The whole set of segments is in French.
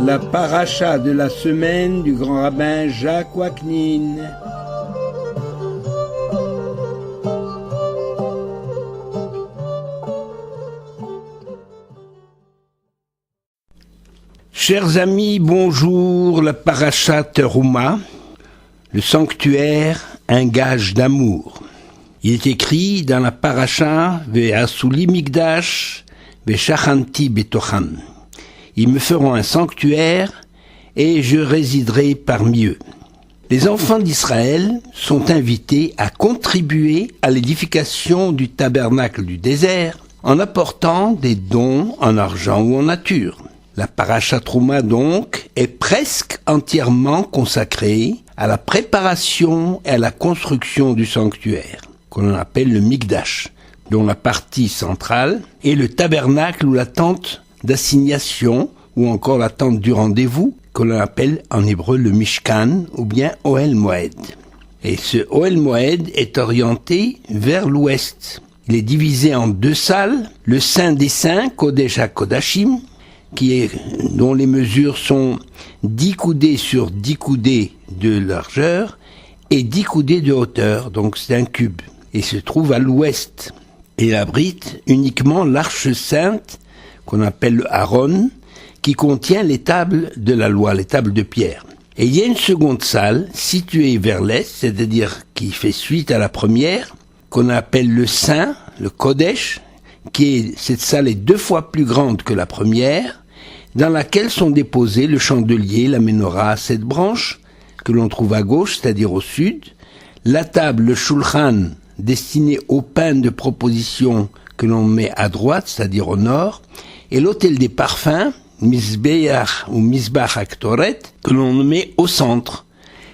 La paracha de la semaine du grand rabbin Jacques Waknin. Chers amis, bonjour. La paracha Teruma, le sanctuaire, un gage d'amour. Il est écrit dans la paracha Ve'asuli Mikdash Ve'shachanti Betocham. Ils me feront un sanctuaire et je résiderai parmi eux. Les enfants d'Israël sont invités à contribuer à l'édification du tabernacle du désert en apportant des dons en argent ou en nature. La paracha Trouma donc est presque entièrement consacrée à la préparation et à la construction du sanctuaire, qu'on appelle le Mikdash, dont la partie centrale est le tabernacle ou la tente d'assignation ou encore la tente du rendez-vous, qu'on appelle en hébreu le Mishkan ou bien Ohel Moed. Et ce Ohel Moed est orienté vers l'ouest. Il est divisé en deux salles, le Saint des Saints, Kodesh HaKodashim, dont les mesures sont 10 coudées sur 10 coudées de largeur et 10 coudées de hauteur, donc c'est un cube, et se trouve à l'ouest. Et il abrite uniquement l'arche sainte, qu'on appelle le Aaron, qui contient les tables de la loi, les tables de pierre. Et il y a une seconde salle, située vers l'est, c'est-à-dire qui fait suite à la première, qu'on appelle le Saint, le Kodesh, cette salle est 2 fois plus grande que la première, dans laquelle sont déposés le chandelier, la menorah à 7 branches, que l'on trouve à gauche, c'est-à-dire au sud, la table, le shulchan, destiné au pain de proposition que l'on met à droite, c'est-à-dire au nord, et l'autel des parfums, Mizbeach ou Mizbach Aktoret, que l'on met au centre.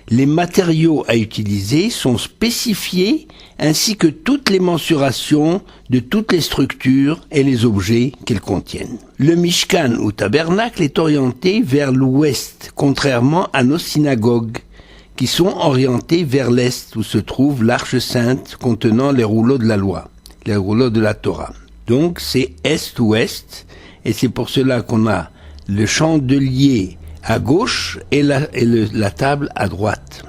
Les matériaux à utiliser sont spécifiés ainsi que toutes les mensurations de toutes les structures et les objets qu'elles contiennent. Le Mishkan ou tabernacle est orienté vers l'ouest, contrairement à nos synagogues, qui sont orientées vers l'est, où se trouve l'arche sainte contenant les rouleaux de la loi, les rouleaux de la Torah. Donc c'est est-ouest, et c'est pour cela qu'on a le chandelier à gauche et la table à droite.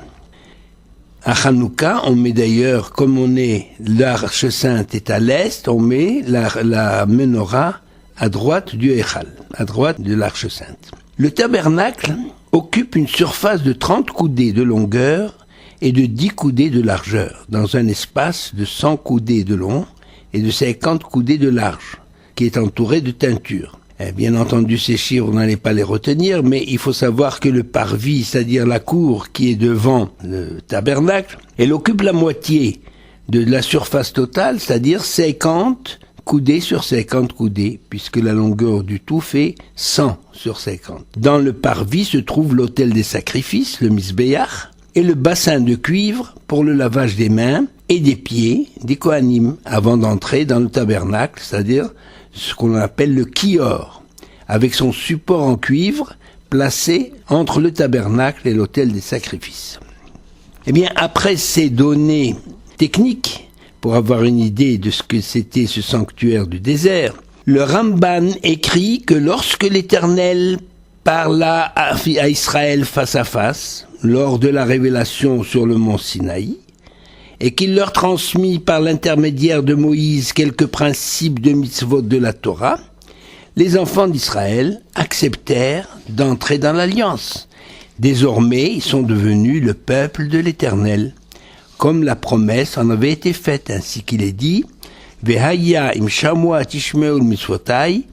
À Hanouka, on met d'ailleurs, comme l'arche sainte est à l'est, on met la menorah à droite du Eichal, à droite de l'arche sainte. Le tabernacle occupe une surface de 30 coudées de longueur et de 10 coudées de largeur, dans un espace de 100 coudées de long et de 50 coudées de large, qui est entouré de teinture. Bien entendu, ces chiffres, vous n'allez pas les retenir, mais il faut savoir que le parvis, c'est-à-dire la cour qui est devant le tabernacle, elle occupe la moitié de la surface totale, c'est-à-dire 50 coudées sur 50 coudées, puisque la longueur du tout fait 100 sur 50. Dans le parvis se trouve l'autel des sacrifices, le Mizbeach, et le bassin de cuivre pour le lavage des mains et des pieds des Kohanim, avant d'entrer dans le tabernacle, c'est-à-dire ce qu'on appelle le kior, avec son support en cuivre placé entre le tabernacle et l'autel des sacrifices. Eh bien, après ces données techniques, pour avoir une idée de ce que c'était ce sanctuaire du désert, le Ramban écrit que lorsque l'Éternel parla à Israël face à face, lors de la révélation sur le mont Sinaï, et qu'il leur transmit par l'intermédiaire de Moïse quelques principes de mitzvot de la Torah, les enfants d'Israël acceptèrent d'entrer dans l'alliance. Désormais, ils sont devenus le peuple de l'Éternel, comme la promesse en avait été faite, ainsi qu'il est dit « Vehaya im shamua tishmeul mitzvotai,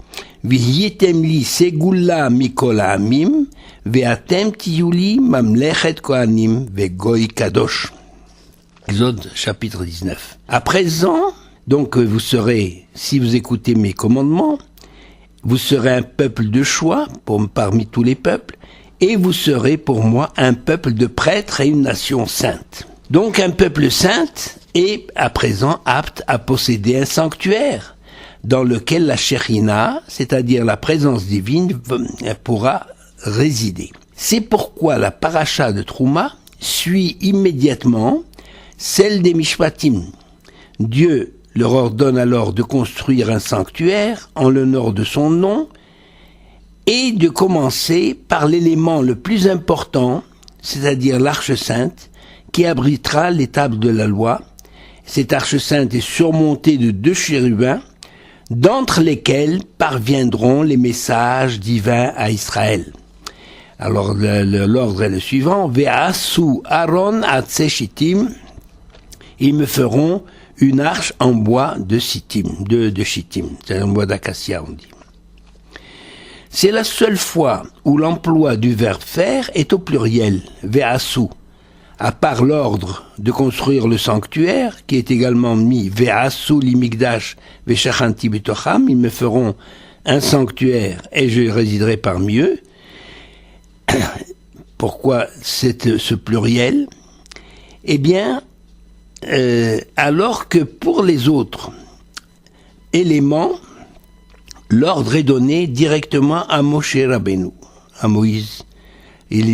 vihyetem li segula mikol ha'amim, ve'atem tiyuli mamlechet kohanim ve'goy kadosh » Exode chapitre 19. À présent, donc vous serez, si vous écoutez mes commandements, vous serez un peuple de choix parmi tous les peuples, et vous serez pour moi un peuple de prêtres et une nation sainte. Donc un peuple saint est à présent apte à posséder un sanctuaire dans lequel la Shekhinah, c'est-à-dire la présence divine, pourra résider. C'est pourquoi la paracha de Trouma suit immédiatement celle des Mishpatim. Dieu leur ordonne alors de construire un sanctuaire en l'honneur de son nom et de commencer par l'élément le plus important, c'est-à-dire l'Arche Sainte, qui abritera les tables de la loi. Cette Arche Sainte est surmontée de 2 chérubins, d'entre lesquels parviendront les messages divins à Israël. Alors l'ordre est le suivant: Ve'asu Aaron atse shittim, ils me feront une arche en bois de shittim, de shittim, c'est un bois d'acacia on dit. C'est la seule fois où l'emploi du verbe faire est au pluriel, ve'asu, à part l'ordre de construire le sanctuaire, qui est également mis ve'asu limikdash ve'shachanti betocham, ils me feront un sanctuaire et je résiderai parmi eux. Pourquoi ce pluriel? Eh bien, alors que pour les autres éléments, l'ordre est donné directement à Moshe Rabbeinu, à Moïse. Il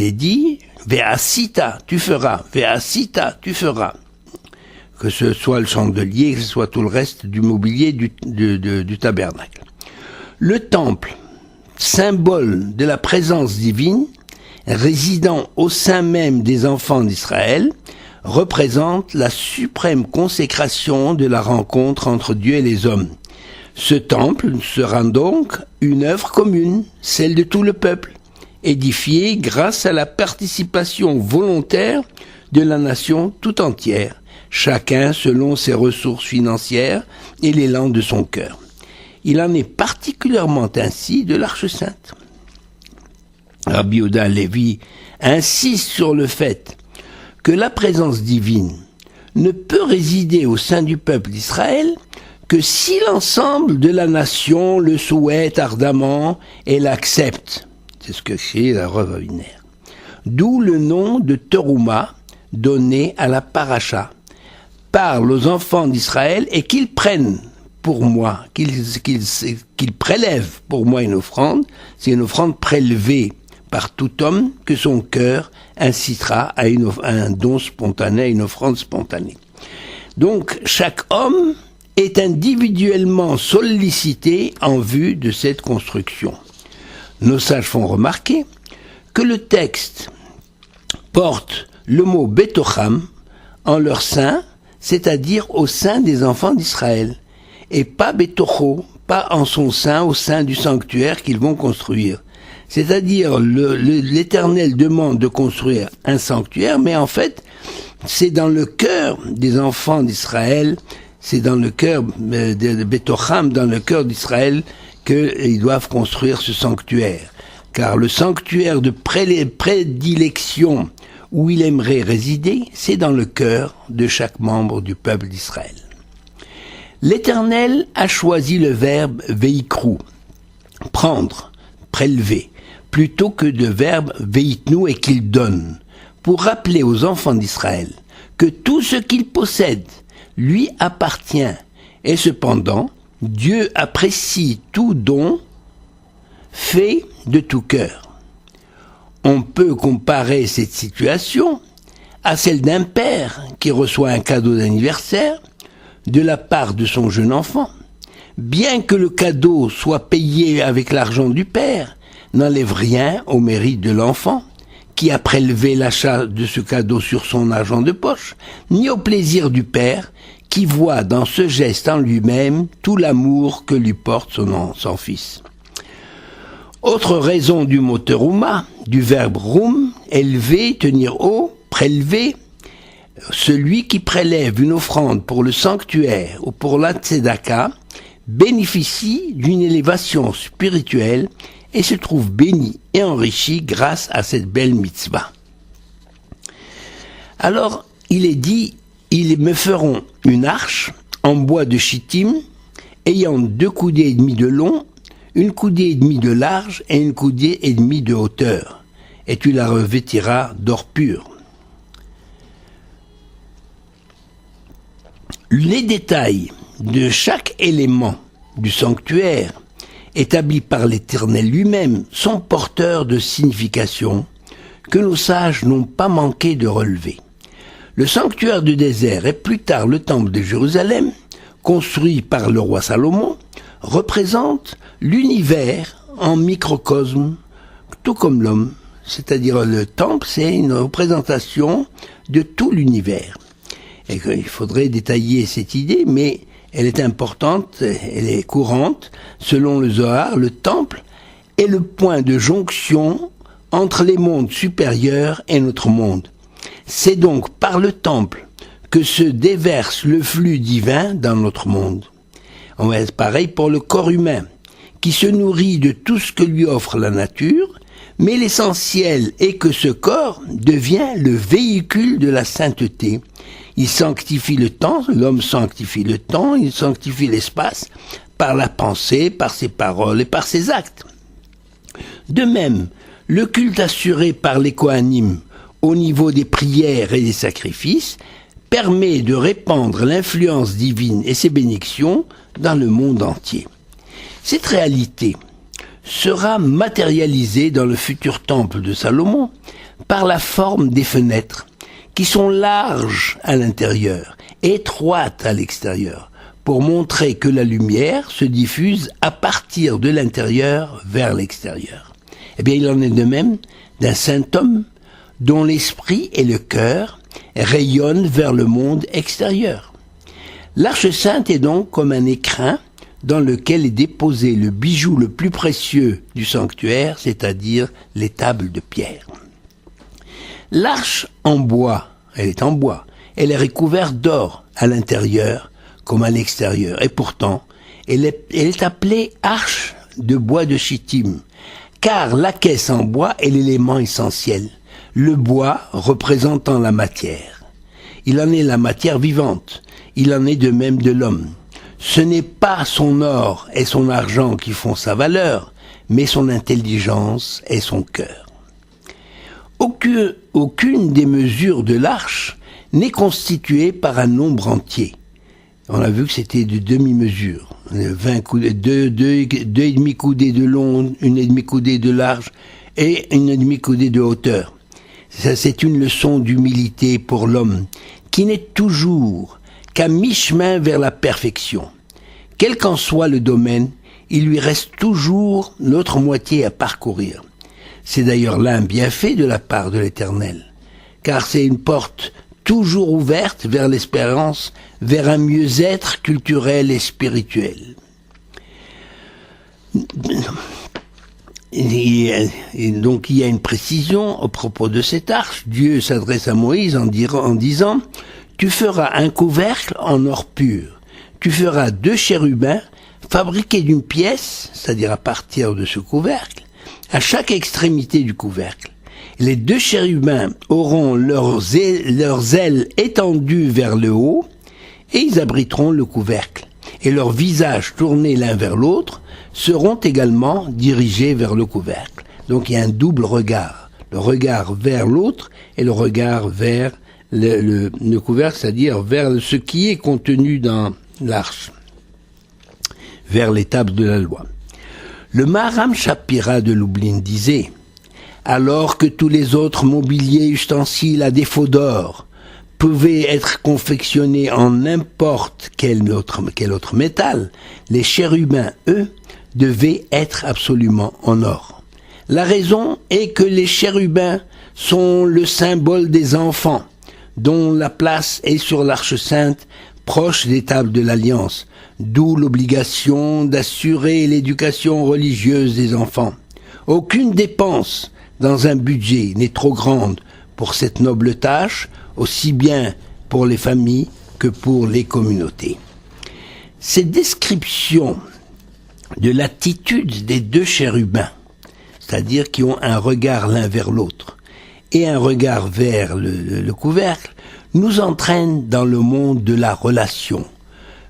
est dit, Ve'asita, tu feras, Ve'asita, tu feras. Que ce soit le chandelier, que ce soit tout le reste du mobilier du tabernacle. Le temple, symbole de la présence divine, résidant au sein même des enfants d'Israël, représente la suprême consécration de la rencontre entre Dieu et les hommes. Ce temple sera donc une œuvre commune, celle de tout le peuple, édifiée grâce à la participation volontaire de la nation tout entière, chacun selon ses ressources financières et l'élan de son cœur. Il en est particulièrement ainsi de l'Arche Sainte. Rabbi Yehuda Lévi insiste sur le fait que la présence divine ne peut résider au sein du peuple d'Israël que si l'ensemble de la nation le souhaite ardemment et l'accepte. C'est ce que c'est la Reuve binaire. D'où le nom de Terouma donné à la paracha. Parle aux enfants d'Israël et qu'ils prennent pour moi, qu'ils prélèvent pour moi une offrande. C'est une offrande prélevée par tout homme que son cœur incitera à un don spontané, à une offrande spontanée. Donc, chaque homme est individuellement sollicité en vue de cette construction. Nos sages font remarquer que le texte porte le mot betocham en leur sein, c'est-à-dire au sein des enfants d'Israël, et pas betocho, pas en son sein, au sein du sanctuaire qu'ils vont construire. C'est-à-dire, l'Éternel demande de construire un sanctuaire, mais en fait, c'est dans le cœur des enfants d'Israël, c'est dans le cœur de Betocham, dans le cœur d'Israël, qu'ils doivent construire ce sanctuaire. Car le sanctuaire de prédilection où il aimerait résider, c'est dans le cœur de chaque membre du peuple d'Israël. L'Éternel a choisi le verbe veikru, prendre, prélever, plutôt que de verbe veitnu et qu'il donne, pour rappeler aux enfants d'Israël que tout ce qu'ils possèdent lui appartient, et cependant, Dieu apprécie tout don fait de tout cœur. On peut comparer cette situation à celle d'un père qui reçoit un cadeau d'anniversaire de la part de son jeune enfant. Bien que le cadeau soit payé avec l'argent du père, n'enlève rien au mérite de l'enfant, qui a prélevé l'achat de ce cadeau sur son argent de poche, ni au plaisir du père, qui voit dans ce geste en lui-même tout l'amour que lui porte son fils. Autre raison du mot terouma, du verbe rum, élever, tenir haut, prélever, celui qui prélève une offrande pour le sanctuaire ou pour la tzedaka bénéficie d'une élévation spirituelle et se trouve béni et enrichi grâce à cette belle mitzvah. Alors, il est dit, ils me feront une arche en bois de shittim, ayant 2 coudées et demie de long, 1 coudée et demie de large et 1 coudée et demie de hauteur, et tu la revêtiras d'or pur. Les détails de chaque élément du sanctuaire établi par l'Éternel lui-même sont porteurs de signification que nos sages n'ont pas manqué de relever. Le sanctuaire du désert et plus tard le temple de Jérusalem, construit par le roi Salomon, représente l'univers en microcosme, tout comme l'homme. C'est-à-dire le temple, c'est une représentation de tout l'univers. Et il faudrait détailler cette idée, mais elle est importante, elle est courante. Selon le Zohar, le temple est le point de jonction entre les mondes supérieurs et notre monde. C'est donc par le temple que se déverse le flux divin dans notre monde. On va être pareil pour le corps humain, qui se nourrit de tout ce que lui offre la nature, mais l'essentiel est que ce corps devient le véhicule de la sainteté. Il sanctifie le temps, l'homme sanctifie le temps, il sanctifie l'espace par la pensée, par ses paroles et par ses actes. De même, le culte assuré par les Kohanim au niveau des prières et des sacrifices permet de répandre l'influence divine et ses bénédictions dans le monde entier. Cette réalité sera matérialisée dans le futur temple de Salomon par la forme des fenêtres qui sont larges à l'intérieur, étroites à l'extérieur, pour montrer que la lumière se diffuse à partir de l'intérieur vers l'extérieur. Eh bien, il en est de même d'un saint homme dont l'esprit et le cœur rayonnent vers le monde extérieur. L'Arche sainte est donc comme un écrin dans lequel est déposé le bijou le plus précieux du sanctuaire, c'est-à-dire les tables de pierre. L'arche en bois, elle est en bois, elle est recouverte d'or à l'intérieur comme à l'extérieur, et pourtant, elle est appelée arche de bois de chittim, car la caisse en bois est l'élément essentiel, le bois représentant la matière. Il en est la matière vivante, il en est de même de l'homme. Ce n'est pas son or et son argent qui font sa valeur, mais son intelligence et son cœur. Aucune des mesures de l'arche n'est constituée par un nombre entier. On a vu que c'était de demi-mesures. 20 coudées, deux et demi coudées de long, une et demi coudée de large et une et demi coudée de hauteur. Ça, c'est une leçon d'humilité pour l'homme, qui n'est toujours qu'à mi-chemin vers la perfection. Quel qu'en soit le domaine, il lui reste toujours l'autre moitié à parcourir. C'est d'ailleurs là un bienfait de la part de l'Éternel, car c'est une porte toujours ouverte vers l'espérance, vers un mieux-être culturel et spirituel. Et donc il y a une précision au propos de cette arche. Dieu s'adresse à Moïse en disant « Tu feras un couvercle en or pur. Tu feras 2 chérubins fabriqués d'une pièce, c'est-à-dire à partir de ce couvercle, à chaque extrémité du couvercle. Les 2 chérubins auront leurs ailes étendues vers le haut et ils abriteront le couvercle. Et leurs visages tournés l'un vers l'autre seront également dirigés vers le couvercle. Donc il y a un double regard. Le regard vers l'autre et le regard vers le couvercle, c'est-à-dire vers ce qui est contenu dans l'arche, vers les tables de la loi. Le Maharam Shapira de Lublin disait « Alors que tous les autres mobiliers ustensiles à défaut d'or pouvaient être confectionnés en n'importe quel autre métal, les chérubins, eux, devaient être absolument en or. La raison est que les chérubins sont le symbole des enfants, dont la place est sur l'Arche sainte, proche des tables de l'Alliance, d'où l'obligation d'assurer l'éducation religieuse des enfants. Aucune dépense dans un budget n'est trop grande pour cette noble tâche, aussi bien pour les familles que pour les communautés. Ces descriptions de l'attitude des 2 chérubins, c'est-à-dire qui ont un regard l'un vers l'autre et un regard vers le couvercle, nous entraînent dans le monde de la relation.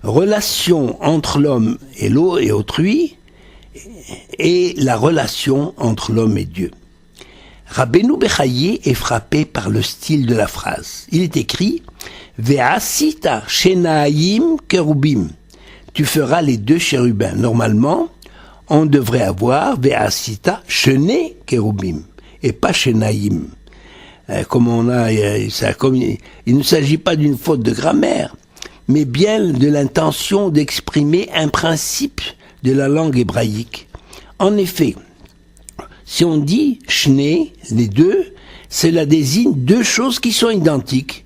Relation entre l'homme et autrui, et la relation entre l'homme et Dieu. Rabbeinu Bechaye est frappé par le style de la phrase. Il est écrit « Ve'asita shenaim kerubim » Tu feras les 2 chérubins. Normalement, on devrait avoir « Ve'asita shene kerubim » et pas « shenaim ». Comme il ne s'agit pas d'une faute de grammaire, mais bien de l'intention d'exprimer un principe de la langue hébraïque. En effet, si on dit shné, les deux, cela désigne deux choses qui sont identiques,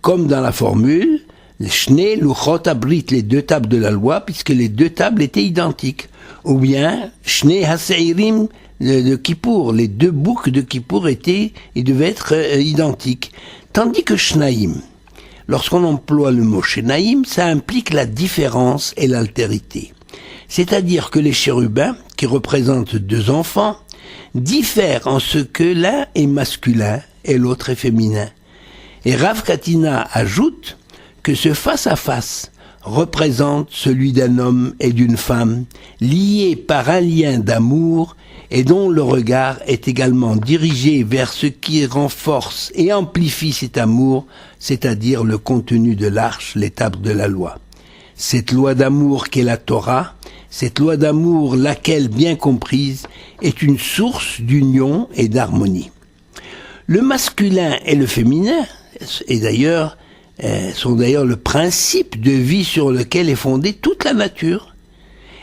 comme dans la formule shné luchot habrit, les deux tables de la loi, puisque les deux tables étaient identiques, ou bien shné haseirim de Kippour, les deux boucs de Kippour devaient être identiques, tandis que shnaïm, lorsqu'on emploie le mot shnaïm, ça implique la différence et l'altérité. C'est-à-dire que les chérubins, qui représentent deux enfants, diffèrent en ce que l'un est masculin et l'autre est féminin. Et Rav Katina ajoute que ce face-à-face représente celui d'un homme et d'une femme, liés par un lien d'amour et dont le regard est également dirigé vers ce qui renforce et amplifie cet amour, c'est-à-dire le contenu de l'arche, l'étape de la loi. Cette loi d'amour qu'est la Torah, cette loi d'amour, laquelle, bien comprise, est une source d'union et d'harmonie. Le masculin et le féminin sont d'ailleurs le principe de vie sur lequel est fondée toute la nature.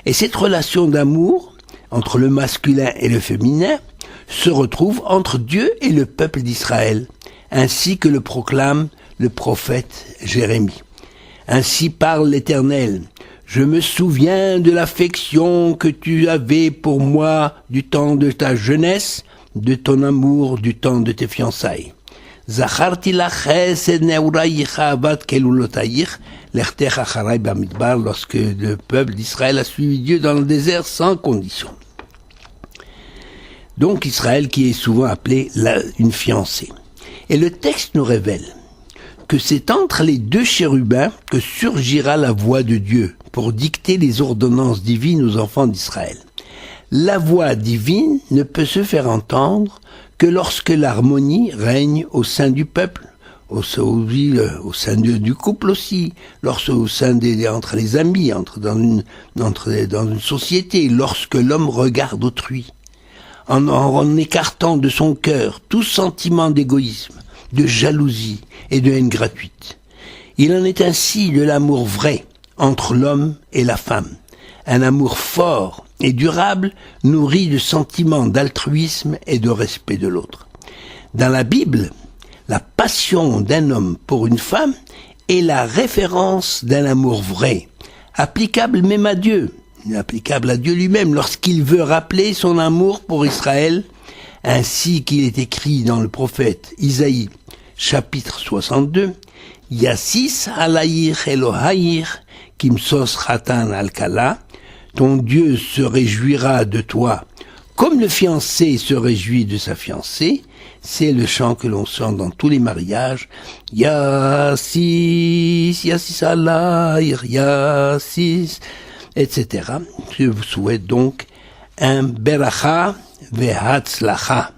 Et cette relation d'amour entre le masculin et le féminin se retrouve entre Dieu et le peuple d'Israël, ainsi que le proclame le prophète Jérémie. Ainsi parle l'Éternel. Je me souviens de l'affection que tu avais pour moi du temps de ta jeunesse, de ton amour, du temps de tes fiançailles. Zacharti la chesed neuraïch avat kelulotayich, lertech acharai bamidbar, lorsque le peuple d'Israël a suivi Dieu dans le désert sans condition. Donc Israël qui est souvent appelé une fiancée. Et le texte nous révèle que c'est entre les deux chérubins que surgira la voix de Dieu pour dicter les ordonnances divines aux enfants d'Israël. La voix divine ne peut se faire entendre que lorsque l'harmonie règne au sein du peuple, au sein du couple aussi, au sein entre les amis, dans une société, lorsque l'homme regarde autrui, en écartant de son cœur tout sentiment d'égoïsme, de jalousie et de haine gratuite. Il en est ainsi de l'amour vrai entre l'homme et la femme, un amour fort et durable, nourri de sentiments d'altruisme et de respect de l'autre. Dans la Bible, la passion d'un homme pour une femme est la référence d'un amour vrai, applicable même à Dieu, applicable à Dieu lui-même lorsqu'il veut rappeler son amour pour Israël, ainsi qu'il est écrit dans le prophète Isaïe, chapitre 62, Yassis alayir Elohayir kimsos chatan al-kala, ton Dieu se réjouira de toi, comme le fiancé se réjouit de sa fiancée. C'est le chant que l'on chante dans tous les mariages. Yassis, Yassis alayir, Yassis, etc. Je vous souhaite donc un beracha vehatzlacha.